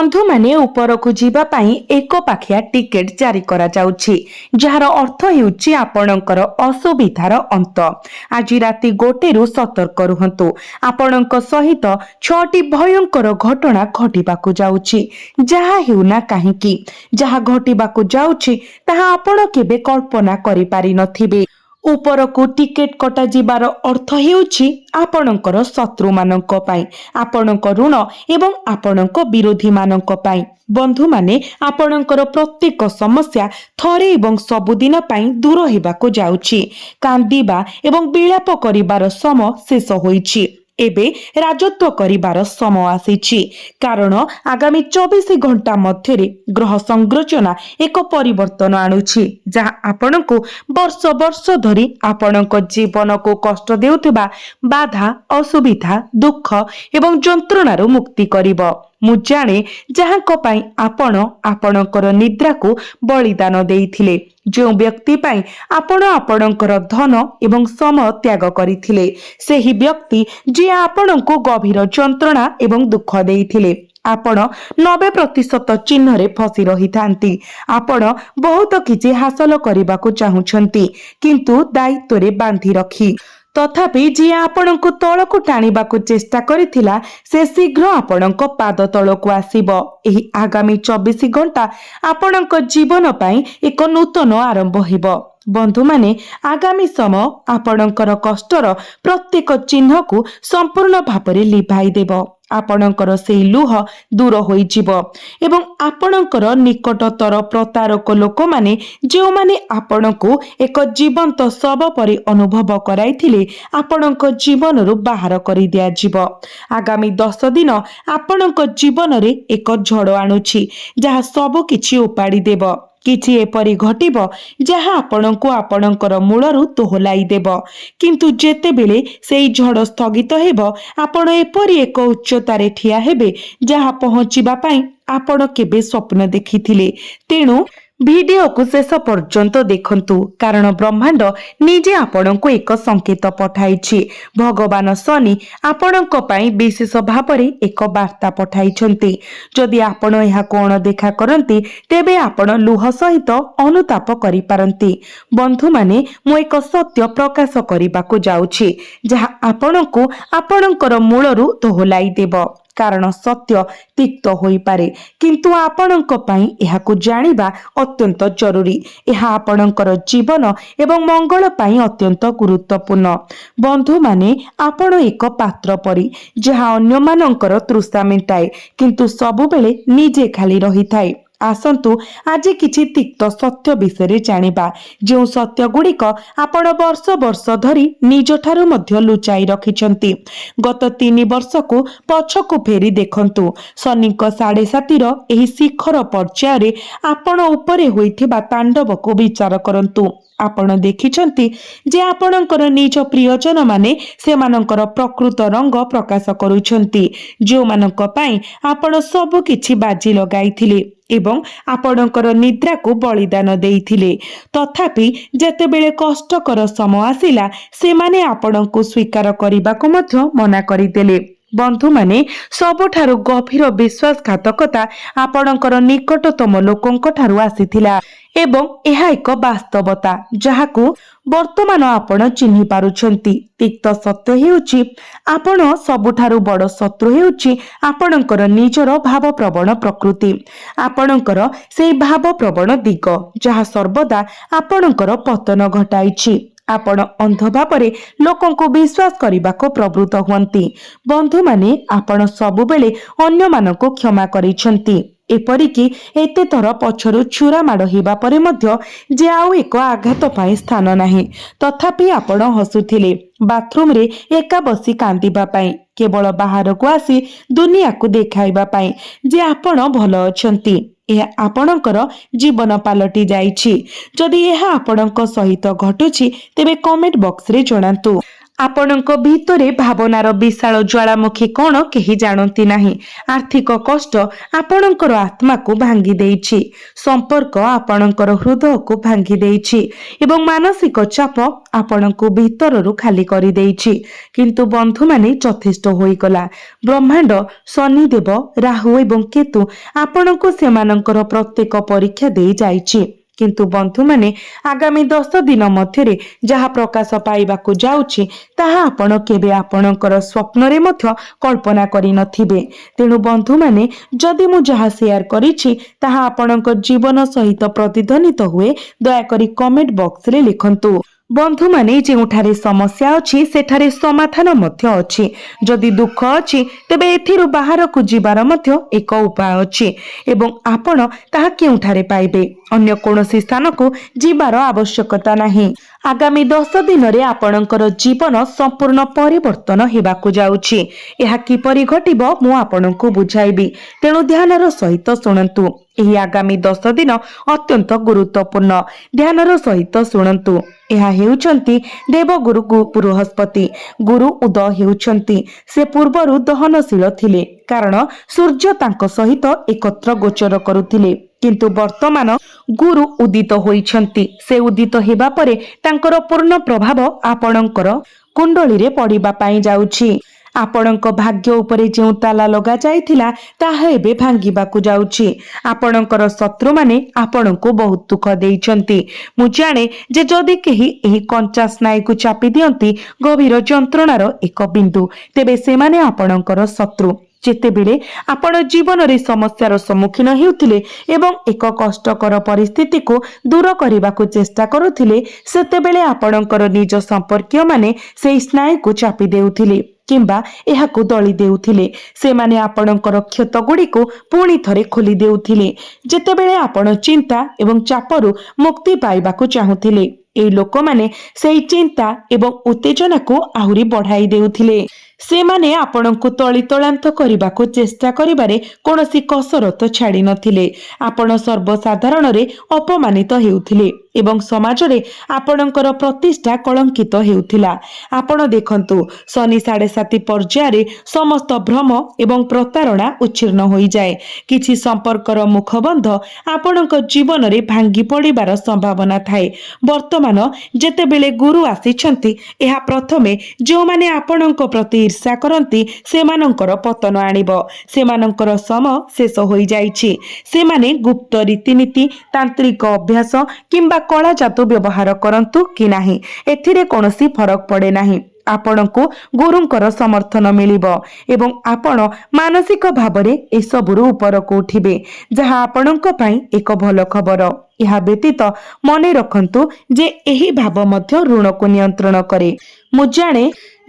बंधु माने उपरकु जीवा पाई एक पाखिया टिकेट जारी करा जाउछि जार अर्थ हेउछि आपणकर असुविधार अंत। आज राति 1 रु सतर्क रुहंतु। आपणक सहित 6टी भयंकर घटना घटिबाकु जाउछि। जहा हेउना काहेकि जहा घटिबाकु जाउछि ताहा आपण केबे कल्पना करि पारि नथिबे। उपरकु टिकेट कटा जिबार अर्थ हेउछि आपणकर शत्रु मानक पाई, आपणक ऋण एवं आपणक विरोधी मानक पाई। बंधु माने आपणकर प्रत्येक समस्या थरे एवं सबुदिन पाई दूर हेबाकु जाउछि। कांदिबा एवं विलाप करिबार समय शेष होइछि। एबे राजत्व करिबार समय आसीछि, कारण आगामी 24 घंटा मध्यरे ग्रह संरचना एक परिवर्तन आणुछि जहा आपणको वर्ष वर्ष धरी आपणक जीवन को कष्ट देउथिबा बाधा, असुविधा, दुख एवं जंत्रणार मुक्ति करिब। मु जाने जहां पाई आपण आपणकर निद्रा को बलिदान देइथिले, जो व्यक्ति पाई आपण आपणकर धन एवं समय त्याग करिथिले, सेही व्यक्ति जे आपणको गभीर जंत्रणा एवं दुख देइथिले। आपण 90% चिन्ह रे फसी रही थांती। आपण बहुत किछि हासिल करबाकू चाहुछंती, किंतु दायित्व रे बांधी रखी तथापि जी आपणको तळको टाणिबाकू चेष्टा करिथिला से शीघ्र आपणको पाद तळको आसीबो। एही आगामी 24 घंटा आपणको जीवन पाई एक नूतन आरंभ हेबो। बंधु माने आगामी समय आपणकर कष्टर प्रत्येक चिन्ह को संपूर्ण भाବରେ लिभाई देबो। आपणकर सेही लुह दूर होई जिवो एवं आपणकर निकटतर प्रतारक लोक माने जो माने आपणको एक जीवंत शव परि अनुभव कराइथिले आपणक जीवन रु बाहर करि दिया जिवो। आगामी 10 दिन आपणक जीवन रे एक झड़ आणुछि जहा सब किछि उपाड़ी देबो। किछि एपरि घटिबो जहा आपणको आपणकर मूलरु तोहलाई देबो, किंतु जेते बेले सेई झड़ स्थगित हेबो आपण एपरि एक उच्चतारे ठिया हेबे जहा पहुंचिबा पई आपण केबे स्वप्न देखिथिले। तेणु वीडियो को शेष पर्यंत देखंतु, कारण ब्रह्मांड निजे आपणको एक संकेत पठाइछि। भगवान शनि आपणको पई विशेष भाବରେ एक वार्ता पठाइछंती। जदि आपण एहा कोन देखा करंती तेबे आपण लुह सहित अनुताप करि पारंती। बंधु माने मु एक सत्य प्रकाश करिबाकू जाउछि जहा आपणको आपणकर मूलरु तोहलाई देबो। कारण सत्य तिक्त होई पारे, किंतु आपणक पई एहाकू जानिबा अत्यंत जरूरी। एहा आपणकर जीवन एवं मंगल पई अत्यंत गुरुत्वपूर्ण। बंधु माने आपण एक पात्र परी जहा अन्य मानकर तृष्णा मेटाए, किंतु सबु बेले निजे खाली रही थाए। आसंतु आज किछि तिक्त सत्य विषय जानिबा, जो सत्य गुड़िक आपण वर्ष वर्ष धरी निज ठारू मध्य लुचाई रखिछंती। गत 3 वर्ष को पछकु फेरी देखंतु। शनिक 7.5 एही शिखर पर्याय रे आपण उपरे होइथिबा तांडव को विचार करंतु। आपण देखिछंती जे आपणकर निज प्रियजन माने सेमानकर प्रकृत रंग प्रकाश करूछंती, जो मानक पई आपण सब किछि बाजी लगाइथिले एवं आपणकर निद्रा को बलिदान देइथिले। तथापि जेतेबेले कष्टकर समय आसिला सेमाने आपणको स्वीकार करिबाको मध्य मना करिदेले। बंधु माने सबठारु गभीर विश्वासघातकता आपणकर निकटतम लोकंक ठारु आसीथिला एवं एहा एक वास्तवता जहाकू वर्तमान आपण चिन्हि पारुछंती। तिक्त सत्य हेउछि आपण सबुठारु बड़ शत्रु हेउछि आपणकर निजर भाव प्रवण प्रकृति, आपणकर सेई भाव प्रवण दिग जहा सर्वदा आपणकर पतन घटाइछि। आपण अंध भावरे लोकन को विश्वास करबा को प्रवृत्त हुअंती। बंधु माने आपण सबु बेले अन्य मानको क्षमा करिसंती, एपरिकी एते थर पछरु छुरा माड़ हेबा परे मध्य जे आउ एक आघात पाई स्थान नाही। तथापि आपण हसुथिले बाथरूम रे एका बसी कांदिबा पाई, केवल बाहर को आसी दुनिया को देखाइबा पाई जे आपण भल अछंती। यह आपणकर जीवन पालटी जाइछि। जदि यह आपणक सहित घटुछि तेबे कमेंट बॉक्स रे जणांतु। ଆପଣଙ୍କ ଭିତରେ ଭାବନାର ବିଶାଳ ଜ୍ୱାଳାମୁଖୀ କଣ କେହି ଜାଣନ୍ତି ନାହିଁ। ଆର୍ଥିକ କଷ୍ଟ ଆପଣଙ୍କର ଆତ୍ମାକୁ ଭାଙ୍ଗି ଦେଇଛି, ସମ୍ପର୍କ ଆପଣଙ୍କର ହୃଦୟକୁ ଭାଙ୍ଗି ଦେଇଛି ଏବଂ ମାନସିକ ଚାପ ଆପଣଙ୍କୁ ଭିତରରୁ ଖାଲି କରିଦେଇଛି। କିନ୍ତୁ ବନ୍ଧୁମାନେ ଯଥେଷ୍ଟ ହୋଇଗଲା। ବ୍ରହ୍ମାଣ୍ଡ, ଶନିଦେବ, ରାହୁ ଏବଂ କେତୁ ଆପଣଙ୍କୁ ସେମାନଙ୍କର ପ୍ରତ୍ୟେକ ପରୀକ୍ଷା ଦେଇ ଯାଇଛି। କିନ୍ତୁ ବନ୍ଧୁମାନେ, ଆଗାମୀ 10 ଦିନ ମଧ୍ୟରେ ଯାହା ପ୍ରକାଶ ପାଇବାକୁ ଯାଉଛି ତାହା ଆପଣ କେବେ ଆପଣଙ୍କର ସ୍ୱପ୍ନରେ ମଧ୍ୟ କଳ୍ପନା କରିନଥିବେ। ତେଣୁ ବନ୍ଧୁମାନେ, ଯଦି ମୁଁ ଯାହା ସେୟାର କରିଛି ତାହା ଆପଣଙ୍କ ଜୀବନ ସହିତ ପ୍ରତିଧ୍ୱନିତ ହୁଏ, ଦୟାକରି କମେଣ୍ଟ ବକ୍ସରେ ଲେଖନ୍ତୁ। ବନ୍ଧୁମାନେ, ଯେଉଁଠାରେ ସମସ୍ୟା ଅଛି ସେଠାରେ ସମାଧାନ ମଧ୍ୟ ଅଛି। ଯଦି ଦୁଃଖ ଅଛି ତେବେ ଏଥିରୁ ବାହାରକୁ ଯିବାର ମଧ୍ୟ ଏକ ଉପାୟ ଅଛି ଏବଂ ଆପଣ ତାହା କେଉଁଠାରେ ପାଇବେ? ଅନ୍ୟ କୌଣସି ସ୍ଥାନକୁ ଯିବାର ଆବଶ୍ୟକତା ନାହିଁ। ଆଗାମୀ 10 ଦିନରେ ଆପଣଙ୍କର ଜୀବନ ସମ୍ପୂର୍ଣ୍ଣ ପରିବର୍ତ୍ତନ ହେବାକୁ ଯାଉଛି। ଏହା କିପରି ଘଟିବ ମୁଁ ଆପଣଙ୍କୁ ବୁଝାଇବି, ତେଣୁ ଧ୍ୟାନର ସହିତ ଶୁଣନ୍ତୁ। ଏହି ଆଗାମୀ 10 ଦିନ ଅତ୍ୟନ୍ତ ଗୁରୁତ୍ୱପୂର୍ଣ୍ଣ। ଧ୍ୟାନର ସହିତ ଶୁଣନ୍ତୁ। ଏହା ହେଉଛନ୍ତି ଦେବଗୁରୁ ବୃହସ୍ପତି। ଗୁରୁ ଉଦୟ ହେଉଛନ୍ତି। ସେ ପୂର୍ବରୁ ଦହନଶୀଳ ଥିଲେ କାରଣ ସୂର୍ଯ୍ୟ ତାଙ୍କ ସହିତ ଏକତ୍ର ଗୋଚର କରୁଥିଲେ, କିନ୍ତୁ ବର୍ତ୍ତମାନ ଗୁରୁ ଉଦିତ ହୋଇଛନ୍ତି। ସେ ଉଦିତ ହେବା ପରେ ତାଙ୍କର ପୂର୍ଣ୍ଣ ପ୍ରଭାବ ଆପଣଙ୍କର କୁଣ୍ଡଳୀରେ ପଡ଼ିବା ପାଇଁ ଯାଉଛି। ଆପଣଙ୍କ ଭାଗ୍ୟ ଉପରେ ଯେଉଁ ତାଲା ଲଗା ଯାଇଥିଲା ତାହା ଏବେ ଭାଙ୍ଗିବାକୁ ଯାଉଛି। ଆପଣଙ୍କର ଶତ୍ରୁମାନେ ଆପଣଙ୍କୁ ବହୁତ ଦୁଃଖ ଦେଇଛନ୍ତି। ମୁଁ ଜାଣେ ଯେ ଯଦି କେହି ଏହି କଞ୍ଚା ସ୍ନାୟୁକୁ ଚାପି ଦିଅନ୍ତି ଗଭୀର ଯନ୍ତ୍ରଣାର ଏକ ବିନ୍ଦୁ, ତେବେ ସେମାନେ ଆପଣଙ୍କର ଶତ୍ରୁ। ଯେତେବେଳେ ଆପଣ ଜୀବନରେ ସମସ୍ୟାର ସମ୍ମୁଖୀନ ହେଉଥିଲେ ଏବଂ ଏକ କଷ୍ଟକର ପରିସ୍ଥିତିକୁ ଦୂର କରିବାକୁ ଚେଷ୍ଟା କରୁଥିଲେ, ସେତେବେଳେ ଆପଣଙ୍କର ନିଜ ସମ୍ପର୍କୀୟମାନେ ସେହି ସ୍ନାୟୁକୁ ଚାପି ଦେଉଥିଲେ କିମ୍ବା ଏହାକୁ ଦଳି ଦେଉଥିଲେ। ସେମାନେ ଆପଣଙ୍କର କ୍ଷତ ଗୁଡ଼ିକୁ ପୁଣି ଥରେ ଖୋଲି ଦେଉଥିଲେ ଯେତେବେଳେ ଆପଣ ଚିନ୍ତା ଏବଂ ଚାପରୁ ମୁକ୍ତି ପାଇବାକୁ ଚାହୁଁଥିଲେ। ଏହି ଲୋକମାନେ ସେହି ଚିନ୍ତା ଏବଂ ଉତ୍ତେଜନାକୁ ଆହୁରି ବଢ଼ାଇ ଦେଉଥିଲେ। ସେମାନେ ଆପଣଙ୍କୁ ତଳିତଳାନ୍ତ କରିବାକୁ ଚେଷ୍ଟା କରିବାରେ କୌଣସି କସରତ ଛାଡ଼ି ନଥିଲେ। ଆପଣ ସର୍ବସାଧାରଣରେ ଅପମାନିତ ହେଉଥିଲେ ଏବଂ ସମାଜରେ ଆପଣଙ୍କର ପ୍ରତିଷ୍ଠା କଳଙ୍କିତ ହେଉଥିଲା। ଆପଣ ଦେଖନ୍ତୁ, ଶନି 7.5 ପର୍ଯ୍ୟାୟରେ ସମସ୍ତ ଭ୍ରମ ଏବଂ ପ୍ରତାରଣା ଉଚ୍ଛିନ୍ନ ହୋଇଯାଏ। କିଛି ସମ୍ପର୍କର ମୁଖବନ୍ଧ ଆପଣଙ୍କ ଜୀବନରେ ଭାଙ୍ଗି ପଡ଼ିବାର ସମ୍ଭାବନା ଥାଏ। ବର୍ତ୍ତମାନ ଯେତେବେଳେ ଗୁରୁ ଆସିଛନ୍ତି, ଏହା ପ୍ରଥମେ ଯେଉଁମାନେ ଆପଣଙ୍କ ପ୍ରତି ଈର୍ଷା କରନ୍ତି ସେମାନଙ୍କର ପତନ ଆଣିବ। ସେମାନଙ୍କର ସମୟ ଶେଷ ହୋଇଯାଇଛି। ସେମାନେ ଗୁପ୍ତ ରୀତିନୀତି, ତାନ୍ତ୍ରିକ ଅଭ୍ୟାସ କିମ୍ବା କଳା ଜାଦୁ ବ୍ୟବହାର କରନ୍ତୁ କି ନାହିଁ, ଏଥିରେ କୌଣସି ଫରକ ପଡ଼େ ନାହିଁ। ଆପଣଙ୍କୁ ଗୁରୁଙ୍କର ସମର୍ଥନ ମିଳିବ ଏବଂ ଆପଣ ମାନସିକ ଭାବରେ ଏସବୁରୁ ଉପରକୁ ଉଠିବେ, ଯାହା ଆପଣଙ୍କ ପାଇଁ ଏକ ଭଲ ଖବର। ଏହା ବ୍ୟତୀତ ମନେ ରଖନ୍ତୁ ଯେ ଏହି ଭାବ ମଧ୍ୟ ଋଣକୁ ନିୟନ୍ତ୍ରଣ କରେ। ମୁଁ ଜାଣେ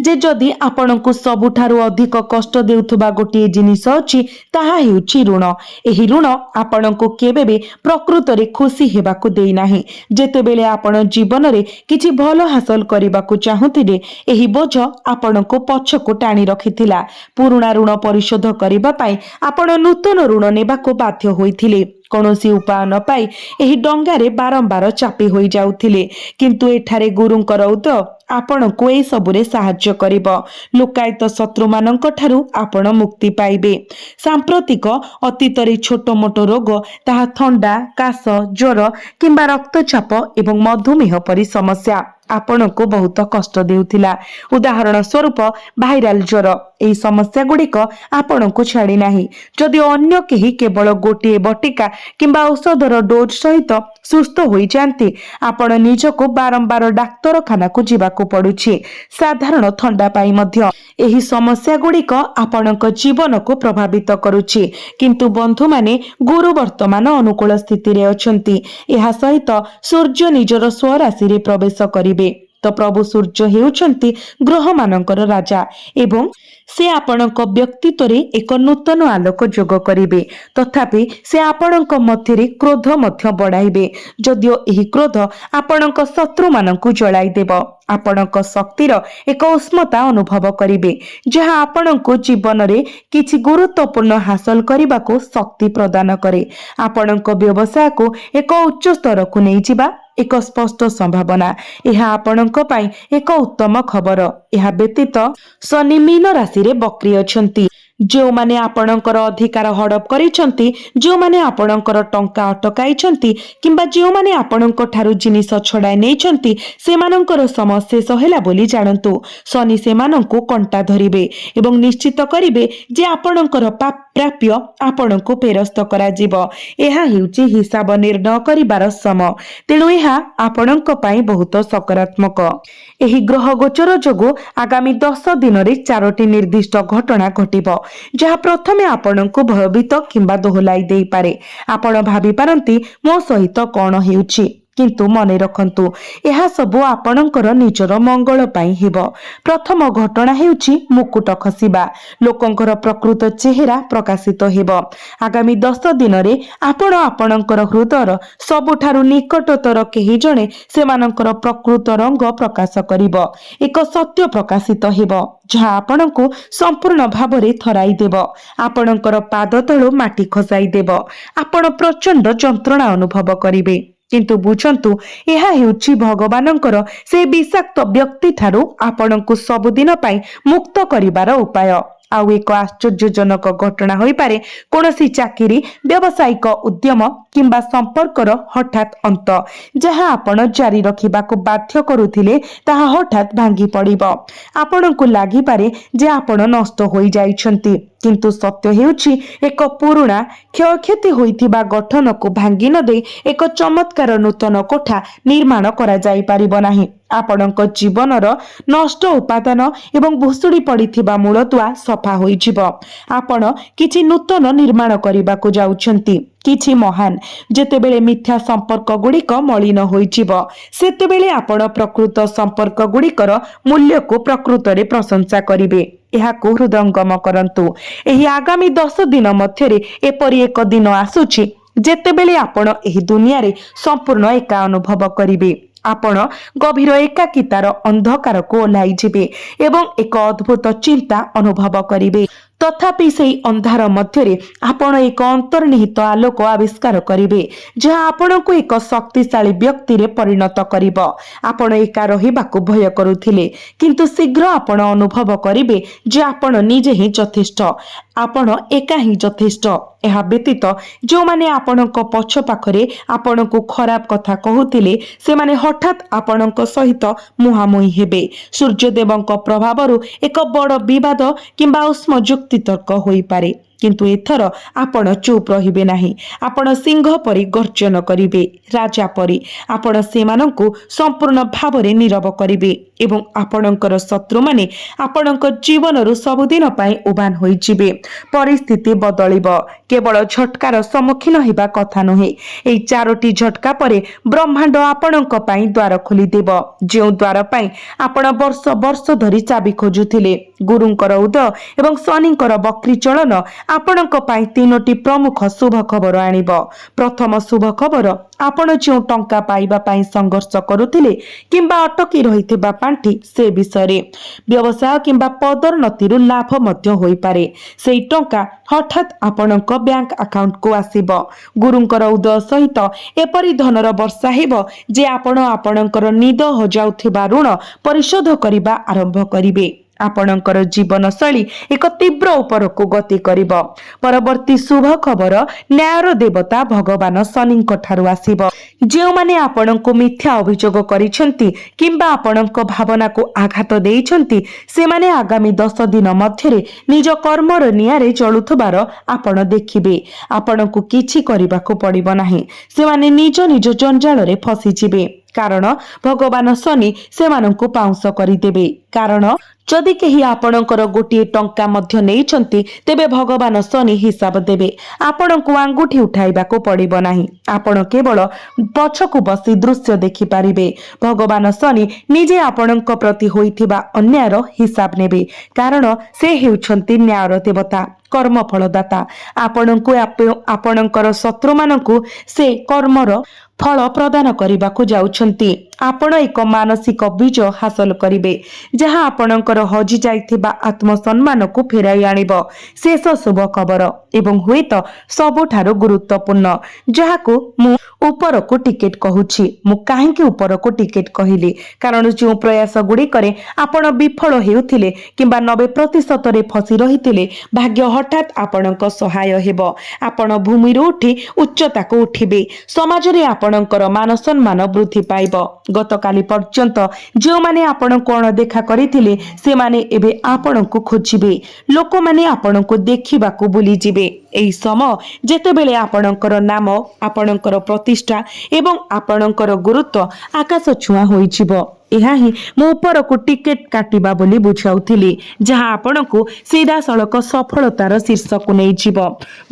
ଯେ ଯଦି ଆପଣଙ୍କୁ ସବୁଠାରୁ ଅଧିକ କଷ୍ଟ ଦେଉଥିବା ଗୋଟିଏ ଜିନିଷ ଅଛି ତାହା ହେଉଛି ଋଣ। ଏହି ଋଣ ଆପଣଙ୍କୁ କେବେ ବି ପ୍ରକୃତରେ ଖୁସି ହେବାକୁ ଦେଇନାହିଁ। ଯେତେବେଳେ ଆପଣ ଜୀବନରେ କିଛି ଭଲ ହାସଲ କରିବାକୁ ଚାହୁଁଥିଲେ, ଏହି ବୋଝ ଆପଣଙ୍କୁ ପଛକୁ ଟାଣି ରଖିଥିଲା। ପୁରୁଣା ଋଣ ପରିଶୋଧ କରିବା ପାଇଁ ଆପଣ ନୂତନ ଋଣ ନେବାକୁ ବାଧ୍ୟ ହୋଇଥିଲେ। କୌଣସି ଉପାୟ ନ ପାଇ ଏହି ଡଙ୍ଗାରେ ବାରମ୍ବାର ଚାପି ହୋଇଯାଉଥିଲେ, କିନ୍ତୁ ଏଠାରେ ଗୁରୁଙ୍କର ଉଦୟ ଆପଣଙ୍କୁ ଏସବୁରେ ସାହାଯ୍ୟ କରିବ। ଲୁକାୟିତ ଶତ୍ରୁମାନଙ୍କ ଠାରୁ ଆପଣ ମୁକ୍ତି ପାଇବେ। ସାମ୍ପ୍ରତିକ ଅତୀତରେ ଛୋଟ ମୋଟ ରୋଗ, ତାହା ଥଣ୍ଡା, କାଶ, ଜ୍ୱର କିମ୍ବା ରକ୍ତଚାପ ଏବଂ ମଧୁମେହ ପରି ସମସ୍ୟା ଆପଣଙ୍କୁ ବହୁତ କଷ୍ଟ ଦେଉଥିଲା। ଉଦାହରଣ ସ୍ୱରୂପ ଭାଇରାଲ ଜ୍ୱର। ଏହି ସମସ୍ୟା ଗୁଡ଼ିକ ଆପଣଙ୍କୁ ଛାଡ଼ି ନାହିଁ। ଯଦି ଅନ୍ୟ କେହି କେବଳ ଗୋଟିଏ ବଟିକା କିମ୍ବା ଔଷଧର ଡୋଜ୍ ସହିତ ସୁସ୍ଥ ହୋଇଯାଆନ୍ତି, ଆପଣ ନିଜକୁ ବାରମ୍ବାର ଡାକ୍ତରଖାନାକୁ ଯିବାକୁ ପଡୁଛି। ସାଧାରଣ ଥଣ୍ଡା ପାଇଁ ମଧ୍ୟ ଏହି ସମସ୍ୟା ଗୁଡ଼ିକ ଆପଣଙ୍କ ଜୀବନକୁ ପ୍ରଭାବିତ କରୁଛି। କିନ୍ତୁ ବନ୍ଧୁମାନେ, ଗୁରୁ ବର୍ତ୍ତମାନ ଅନୁକୂଳ ସ୍ଥିତିରେ ଅଛନ୍ତି। ଏହା ସହିତ ସୂର୍ଯ୍ୟ ନିଜର ସ୍ୱରାଶିରେ ପ୍ରବେଶ କରିବେ। ତ ପ୍ରଭୁ ସୂର୍ଯ୍ୟ ହେଉଛନ୍ତି ଗ୍ରହମାନଙ୍କର ରାଜା ଏବଂ ସେ ଆପଣଙ୍କ ବ୍ୟକ୍ତିତ୍ୱରେ ଏକ ନୂତନ ଆଲୋକ ଯୋଗ କରିବେ। ତଥାପି ସେ ଆପଣଙ୍କ ମଧ୍ୟରେ କ୍ରୋଧ ମଧ୍ୟ ବଢ଼ାଇବେ। ଯଦିଓ ଏହି କ୍ରୋଧ ଆପଣଙ୍କ ଶତ୍ରୁମାନଙ୍କୁ ଜଳାଇ ଦେବ, ଆପଣଙ୍କ ଶକ୍ତିର ଏକ ଉଷ୍ମତା ଅନୁଭବ କରିବେ, ଯାହା ଆପଣଙ୍କୁ ଜୀବନରେ କିଛି ଗୁରୁତ୍ୱପୂର୍ଣ୍ଣ ହାସଲ କରିବାକୁ ଶକ୍ତି ପ୍ରଦାନ କରେ। ଆପଣଙ୍କ ବ୍ୟବସାୟକୁ ଏକ ଉଚ୍ଚ ସ୍ତରକୁ ନେଇଯିବା ଏକ ସ୍ପଷ୍ଟ ସମ୍ଭାବନା। ଏହା ଆପଣଙ୍କ ପାଇଁ ଏକ ଉତ୍ତମ ଖବର। ଏହା ବ୍ୟତୀତ ଶନି ମୀନ ରାଶିରେ ବକ୍ରି ଅଛନ୍ତି। ଯେଉଁମାନେ ଆପଣଙ୍କର ଅଧିକାର ହଡପ କରିଛନ୍ତି, ଯେଉଁମାନେ ଆପଣଙ୍କର ଟଙ୍କା ଅଟକାଇଛନ୍ତି କିମ୍ବା ଯେଉଁମାନେ ଆପଣଙ୍କ ଠାରୁ ଜିନିଷ ଛଡାଇ ନେଇଛନ୍ତି, ସେମାନଙ୍କର ସମୟ ଶେଷ ହେଲା ବୋଲି ଜାଣନ୍ତୁ। ଶନି ସେମାନଙ୍କୁ କଣ୍ଟା ଧରିବେ ଏବଂ ନିଶ୍ଚିତ କରିବେ ଯେ ଆପଣଙ୍କର ପ୍ରାପ୍ୟ ଆପଣଙ୍କୁ ଫେରସ୍ତ କରାଯିବ। ଏହା ହେଉଛି ହିସାବ ନିର୍ଣ୍ଣୟ କରିବାର ସମୟ, ତେଣୁ ଏହା ଆପଣଙ୍କ ପାଇଁ ବହୁତ ସକାରାତ୍ମକ। ଏହି ଗ୍ରହ ଗୋଚର ଯୋଗୁଁ ଆଗାମୀ 10 ଦିନରେ 4ଟି ନିର୍ଦ୍ଦିଷ୍ଟ ଘଟଣା ଘଟିବ, ଯାହା ପ୍ରଥମେ ଆପଣଙ୍କୁ ଭୟଭୀତ କିମ୍ବା ଦୋହଲାଇ ଦେଇପାରେ। ଆପଣ ଭାବିପାରନ୍ତି ମୋ ସହିତ କଣ ହେଉଛି, କିନ୍ତୁ ମନେ ରଖନ୍ତୁ, ଏହା ସବୁ ଆପଣଙ୍କର ନିଜର ମଙ୍ଗଳ ପାଇଁ ହେବ। ପ୍ରଥମ ଘଟଣା ହେଉଛି ମୁକୁଟ ଖସିବା। ଲୋକଙ୍କର ପ୍ରକୃତ ଚେହେରା ପ୍ରକାଶିତ ହେବ। ଆଗାମୀ 10 ଦିନରେ ଆପଣ ଆପଣଙ୍କର ହୃଦୟର ସବୁଠାରୁ ନିକଟତର କେହି ଜଣେ ସେମାନଙ୍କର ପ୍ରକୃତ ରଙ୍ଗ ପ୍ରକାଶ କରିବ। ଏକ ସତ୍ୟ ପ୍ରକାଶିତ ହେବ ଯାହା ଆପଣଙ୍କୁ ସମ୍ପୂର୍ଣ୍ଣ ଭାବରେ ଥରାଇ ଦେବ, ଆପଣଙ୍କର ପାଦ ତଳୁ ମାଟି ଖସାଇ ଦେବ। ଆପଣ ପ୍ରଚଣ୍ଡ ଯନ୍ତ୍ରଣା ଅନୁଭବ କରିବେ, କିନ୍ତୁ ବୁଝନ୍ତୁ, ଏହା ହେଉଛି ଭଗବାନଙ୍କର ସେହି ବିଷାକ୍ତ ବ୍ୟକ୍ତି ଠାରୁ ଆପଣଙ୍କୁ ସବୁଦିନ ପାଇଁ ମୁକ୍ତ କରିବାର ଉପାୟ। ଆଉ ଏକ ଆଶ୍ଚର୍ଯ୍ୟଜନକ ଘଟଣା ହୋଇପାରେ, କୌଣସି ଚାକିରି, ବ୍ୟବସାୟିକ ଉଦ୍ୟମ କିମ୍ବା ସମ୍ପର୍କର ହଠାତ୍ ଅନ୍ତ। ଯାହା ଆପଣ ଜାରି ରଖିବାକୁ ବାଧ୍ୟ କରୁଥିଲେ ତାହା ହଠାତ୍ ଭାଙ୍ଗି ପଡ଼ିବ। ଆପଣଙ୍କୁ ଲାଗିପାରେ ଯେ ଆପଣ ନଷ୍ଟ ହୋଇଯାଇଛନ୍ତି, କିନ୍ତୁ ସତ୍ୟ ହେଉଛି ଏକ ପୁରୁଣା କ୍ଷୟକ୍ଷତି ହୋଇଥିବା ଗଠନକୁ ଭାଙ୍ଗି ନ ଦେଇ ଏକ ଚମତ୍କାର ନୂତନ କୋଠା ନିର୍ମାଣ କରାଯାଇପାରିବ ନାହିଁ। ଆପଣଙ୍କ ଜୀବନର ନଷ୍ଟ ଉପାଦାନ ଏବଂ ଭୁଷୁଡ଼ି ପଡ଼ିଥିବା ମୂଳଦୁଆ ସଫା ହୋଇଯିବ। ଆପଣ କିଛି ନୂତନ ନିର୍ମାଣ କରିବାକୁ ଯାଉଛନ୍ତି, କିଛି ମହାନ। ଯେତେବେଳେ ମିଥ୍ୟା ସମ୍ପର୍କ ଗୁଡ଼ିକ ମଳିନ ହୋଇଯିବ, ସେତେବେଳେ ଆପଣ ପ୍ରକୃତ ସମ୍ପର୍କ ଗୁଡ଼ିକର ମୂଲ୍ୟକୁ ପ୍ରକୃତରେ ପ୍ରଶଂସା କରିବେ। ଏହାକୁ ହୃଦୟଙ୍ଗମ କରନ୍ତୁ। ଏହି ଆଗାମୀ 10 ଦିନ ମଧ୍ୟରେ ଏପରି ଏକ ଦିନ ଆସୁଛି ଯେତେବେଳେ ଆପଣ ଏହି ଦୁନିଆରେ ସମ୍ପୂର୍ଣ୍ଣ ଏକା ଅନୁଭବ କରିବେ। ଆପଣ ଗଭୀର ଏକାକିତାର ଅନ୍ଧକାରକୁ ଓହ୍ଲାଇଯିବେ ଏବଂ ଏକ ଅଦ୍ଭୁତ ଚିନ୍ତା ଅନୁଭବ କରିବେ। ତଥାପି ସେହି ଅନ୍ଧାର ମଧ୍ୟରେ ଆପଣ ଏକ ଅନ୍ତର୍ନିହିତ ଆଲୋକ ଆବିଷ୍କାର କରିବେ, ଯାହା ଆପଣଙ୍କୁ ଏକ ଶକ୍ତିଶାଳୀ ବ୍ୟକ୍ତିରେ ପରିଣତ କରିବ। ଆପଣ ଏକା ରହିବାକୁ ଭୟ କରୁଥିଲେ, କିନ୍ତୁ ଶୀଘ୍ର ଆପଣ ଅନୁଭବ କରିବେ ଯେ ଆପଣ ନିଜେ ହିଁ ଯଥେଷ୍ଟ। ଆପଣ ଏକା ହିଁ ଯଥେଷ୍ଟ। ଏହା ବ୍ୟତୀତ ଯେଉଁମାନେ ଆପଣଙ୍କ ପଛ ପାଖରେ ଆପଣଙ୍କୁ ଖରାପ କଥା କହୁଥିଲେ, ସେମାନେ ହଠାତ୍ ଆପଣଙ୍କ ସହିତ ମୁହାଁମୁହିଁ ହେବେ। ସୂର୍ଯ୍ୟଦେବଙ୍କ ପ୍ରଭାବରୁ ଏକ ବଡ଼ ବିବାଦ କିମ୍ବା ଉଷ୍ମ ଯୁକ୍ତିତର୍କ ହୋଇପାରେ, କିନ୍ତୁ ଏଥର ଆପଣ ଚୁପ୍ ରହିବେ ନାହିଁ। ଆପଣ ସିଂହ ପରି ଗର୍ଜନ କରିବେ, ରାଜା ପରି। ଆପଣ ସେମାନଙ୍କୁ ସମ୍ପୂର୍ଣ୍ଣ ଭାବରେ ନୀରବ କରିବେ ଏବଂ ଆପଣଙ୍କର ଶତ୍ରୁମାନେ ଆପଣଙ୍କ ଜୀବନରୁ ସବୁଦିନ ପାଇଁ ଉଭାନ ହୋଇଯିବେ। ପରିସ୍ଥିତି ବଦଳିବ, କେବଳ ଝଟକାର ସମ୍ମୁଖୀନ ହେବା କଥା ନୁହେଁ। ଏହି 4ଟି ଝଟକା ପରେ ବ୍ରହ୍ମାଣ୍ଡ ଆପଣଙ୍କ ପାଇଁ ଦ୍ୱାର ଖୋଲିଦେବ, ଯେଉଁ ଦ୍ୱାର ପାଇଁ ଆପଣ ବର୍ଷ ବର୍ଷ ଧରି ଚାବି ଖୋଜୁଥିଲେ। ଗୁରୁଙ୍କର ଉଦୟ ଏବଂ ଶନିଙ୍କର ବକ୍ରୀଚଳନ ଆପଣଙ୍କ ପାଇଁ 3ଟି ପ୍ରମୁଖ ଶୁଭ ଖବର ଆଣିବ। ପ୍ରଥମ ଶୁଭ ଖବର, ଆପଣ ଯେଉଁ ଟଙ୍କା ପାଇବା ପାଇଁ ସଂଘର୍ଷ କରୁଥିଲେ କିମ୍ବା ଅଟକି ରହିଥିବା ପାଣ୍ଠି, ସେ ବିଷୟରେ। ବ୍ୟବସାୟ କିମ୍ବା ପଦୋନ୍ନତିରୁ ଲାଭ ମଧ୍ୟ ହୋଇପାରେ। ସେହି ଟଙ୍କା ହଠାତ୍ ଆପଣଙ୍କ ବ୍ୟାଙ୍କ ଆକାଉଣ୍ଟକୁ ଆସିବ। ଗୁରୁଙ୍କର ଉଦୟ ସହିତ ଏପରି ଧନର ବର୍ଷା ହେବ ଯେ ଆପଣ ଆପଣଙ୍କର ନିଦ ହଜାଉଥିବା ଋଣ ପରିଶୋଧ କରିବା ଆରମ୍ଭ କରିବେ। ଆପଣଙ୍କର ଜୀବନଶୈଳୀ ଏକ ତୀବ୍ର ଉପରକୁ ଗତି କରିବ। ପରବର୍ତ୍ତୀ ଶୁଭ ଖବର ନ୍ୟାୟର ଦେବତା ଭଗବାନ ଶନିଙ୍କ ଠାରୁ ଆସିବ। ଯେଉଁମାନେ ଆପଣଙ୍କୁ ମିଥ୍ୟା ଅଭିଯୋଗ କରିଛନ୍ତି କିମ୍ବା ଆପଣଙ୍କ ଭାବନାକୁ ଆଘାତ ଦେଇଛନ୍ତି, ସେମାନେ ଆଗାମୀ 10 ଦିନ ମଧ୍ୟରେ ନିଜ କର୍ମର ନିଆଁରେ ଜଳୁଥିବାର ଆପଣ ଦେଖିବେ। ଆପଣଙ୍କୁ କିଛି କରିବାକୁ ପଡ଼ିବ ନାହିଁ। ସେମାନେ ନିଜ ନିଜ ଜଞ୍ଜାଳରେ ଫସିଯିବେ, କାରଣ ଭଗବାନ ଶନି ସେମାନଙ୍କୁ ପାଉଁଶ କରିଦେବେ। କାରଣ ଯଦି କେହି ଆପଣଙ୍କର ଗୋଟିଏ ଟଙ୍କା ମଧ୍ୟ ନେଇଛନ୍ତି, ତେବେ ଭଗବାନ ଶନି ହିସାବ ଦେବେ। ଆପଣଙ୍କୁ ଆଙ୍ଗୁଠି ଉଠାଇବାକୁ ପଡ଼ିବ ନାହିଁ। ଆପଣ କେବଳ ପଛକୁ ବସି ଦୃଶ୍ୟ ଦେଖିପାରିବେ। ଭଗବାନ ଶନି ନିଜେ ଆପଣଙ୍କ ପ୍ରତି ହୋଇଥିବା ଅନ୍ୟାୟର ହିସାବ ନେବେ, କାରଣ ସେ ହେଉଛନ୍ତି ନ୍ୟାୟର ଦେବତା, କର୍ମଫଳଦାତା। ଆପଣଙ୍କୁ ଆପଣଙ୍କର ଶତ୍ରୁମାନଙ୍କୁ ସେ କର୍ମର ଫଳ ପ୍ରଦାନ କରିବାକୁ ଯାଉଛନ୍ତି। आपण एक मानसिक विजय हासिल करिवे जहाँ आपणकर हजि जाइथिबा आत्मसम्मान को फेराई आनिब शेष शुभ खबर एवं हुएत सबुठारु गुरुत्वपूर्ण जहाको मु ऊपर को टिकेट कहूछि मु काहेकि ऊपर को टिकेट कहिली कारण जो प्रयास गुडी करे आपण विफल हेउथिले किंबा 90% रे फसी रहिथिले भाग्य हठात आपणक सहाय हेबो आपण भूमि रो उठी उच्चता को उठिबे समाज रे आपणकर मान सम्मान वृद्धि पाइबो गतकाली पर्यंत जो माने आपण कोन देखा करिथिले से माने एबे आपण को खोजिबे लोक माने आपण को देखिबा को बुली जिबे एई समय जेतेबेले आपणकर नाम आपणकर प्रतिष्ठा एवं आपणकर गुरुत्व आकाश छुआ होइछिबो ଏହା ହିଁ ମୁଁ ଉପରକୁ ଟିକେଟ କାଟିବା ବୋଲି ବୁଝାଉଥିଲି ଯାହା ଆପଣଙ୍କୁ ସିଧାସଳଖ ସଫଳତାର ଶୀର୍ଷକୁ ନେଇଯିବ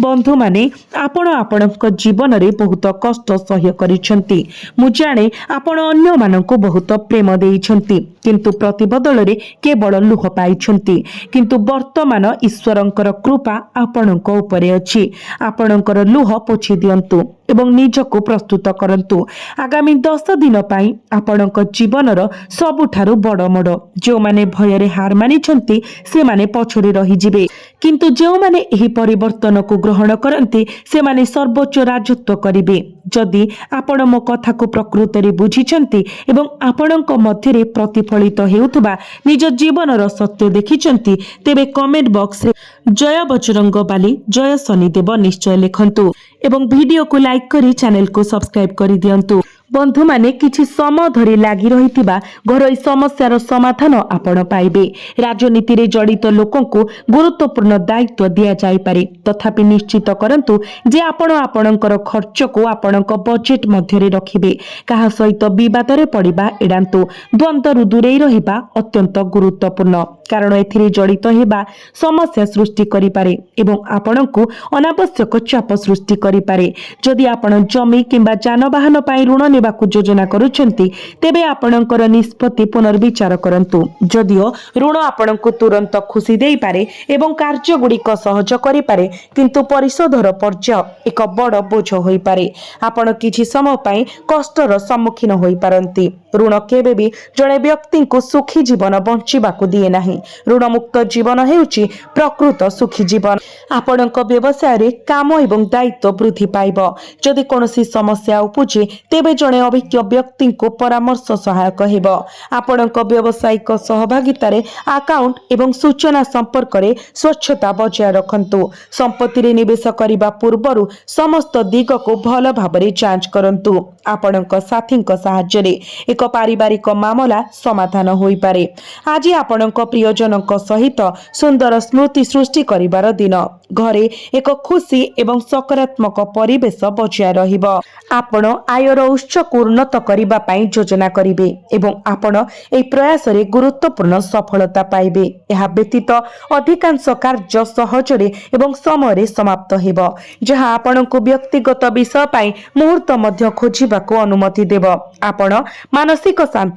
ବନ୍ଧୁମାନେ ଆପଣ ଆପଣଙ୍କ ଜୀବନରେ ବହୁତ କଷ୍ଟ ସହ୍ୟ କରିଛନ୍ତି ମୁଁ ଜାଣେ ଆପଣ ଅନ୍ୟମାନଙ୍କୁ ବହୁତ ପ୍ରେମ ଦେଇଛନ୍ତି କିନ୍ତୁ ପ୍ରତିବଦଳରେ କେବଳ ଲୁହ ପାଇଛନ୍ତି କିନ୍ତୁ ବର୍ତ୍ତମାନ ଈଶ୍ୱରଙ୍କର କୃପା ଆପଣଙ୍କ ଉପରେ ଅଛି ଆପଣଙ୍କର ଲୁହ ପୋଛି ଦିଅନ୍ତୁ ଏବଂ ନିଜକୁ ପ୍ରସ୍ତୁତ କରନ୍ତୁ ଆଗାମୀ 10 ଦିନ ପାଇଁ ଆପଣଙ୍କ ଜୀବନର ସବୁଠାରୁ ବଡ଼ ମୋଡ଼ ଯେଉଁମାନେ ଭୟରେ ହାର ମାନିଛନ୍ତି ସେମାନେ ପଛରେ ରହିଯିବେ କିନ୍ତୁ ଯେଉଁମାନେ ଏହି ପରିବର୍ତ୍ତନକୁ ଗ୍ରହଣ କରନ୍ତି ସେମାନେ ସର୍ବୋଚ୍ଚ ରାଜତ୍ୱ କରିବେ ଯଦି ଆପଣ ମୋ କଥାକୁ ପ୍ରକୃତରେ ବୁଝିଛନ୍ତି ଏବଂ ଆପଣଙ୍କ ମଧ୍ୟରେ ପ୍ରତିଫଳିତ ହେଉଥିବା ନିଜ ଜୀବନର ସତ୍ୟ ଦେଖିଛନ୍ତି ତେବେ କମେଣ୍ଟ ବକ୍ସରେ ଜୟ ବଜରଙ୍ଗବାଲି ଜୟ ଶନିଦେବ ନିଶ୍ଚୟ ଲେଖନ୍ତୁ ଏବଂ ଭିଡିଓକୁ ଲାଇକ୍ କରି ଚ୍ୟାନେଲକୁ ସବସ୍କ୍ରାଇବ କରି ଦିଅନ୍ତୁ बंधु माने किछि समय धरी लागि रहितिबा घरोई समस्यार समाधान आपण पाइबे राजनीति रे जड़ित लोकंकु गुरुत्वपूर्ण दायित्व दिया जाय पारे तथापि निश्चित करंतु जे आपण आपणकर खर्च को आपणक बजेट मध्य रे रखिबे कहा सहित विवाद रे पड़िबा एडांतु द्वंद्व दूरे रहिबा अत्यंत गुरुत्वपूर्ण कारण एथिरे जड़ित हेबा समस्या सृष्टि करि पारे एवं आपणकु अनावश्यक चाप सृष्टि करि पारे जदि आपण जमी किंबा जानवाहन पाई ऋण नेबाकु योजना करूछंती तेबे आपणकर निष्पत्ति पुनर्विचार करंतु जदिओ ऋण आपणकु तुरंत खुशी देई पारे एवं कार्य गुड़िक सहज करि पारे किंतु परिशोधर पर्याय एक बड़ बोझ होई पारे आपण किछि समय पई कष्टर सम्मुखीन होई पारंती ऋण केबे भी जणे व्यक्ति को सुखी जीवन बंचिबाकु दिए नाही ऋण मुक्त जीवन हेउची प्रकृत सुखी जीवन आपणक व्यवसाय रे काम एवं दायित्व वृद्धि पाइब जदि कोनोसी समस्या उपजे तेबे जणे अभिज्ञ व्यक्ति को परामर्श सहायक हेबो आपणक व्यावसायिक सहभागिता रे अकाउंट एवं सूचना संपर्क रे स्वच्छता बजाय रखंतु संपत्ति रे निवेश करिबा पूर्वरु समस्त दिग को भल भाबरे जांच करंतु आपणक साथीक सहाय्य रे एक पारिवारिक मामला समाधान होई पारे आज आपणक प्रियजनक सहित सुंदर स्मृति सृष्टि करिबार दिन घरे एक खुशी एवं सकारात्मक परिवेश बजाय रहिबो आपण आयर उत्स को उन्नत करिबा पई योजना करिवे एवं आपण एई प्रयास रे गुरुत्वपूर्ण सफलता पाइबे एहा व्यतीत अधिकांश कार्य सहज रे एवं समय रे समाप्त हेबो जहां आपणको व्यक्तिगत विषय पई मुहूर्त मध्य खोजिबाको अनुमति देबो आपण मानसिक शांति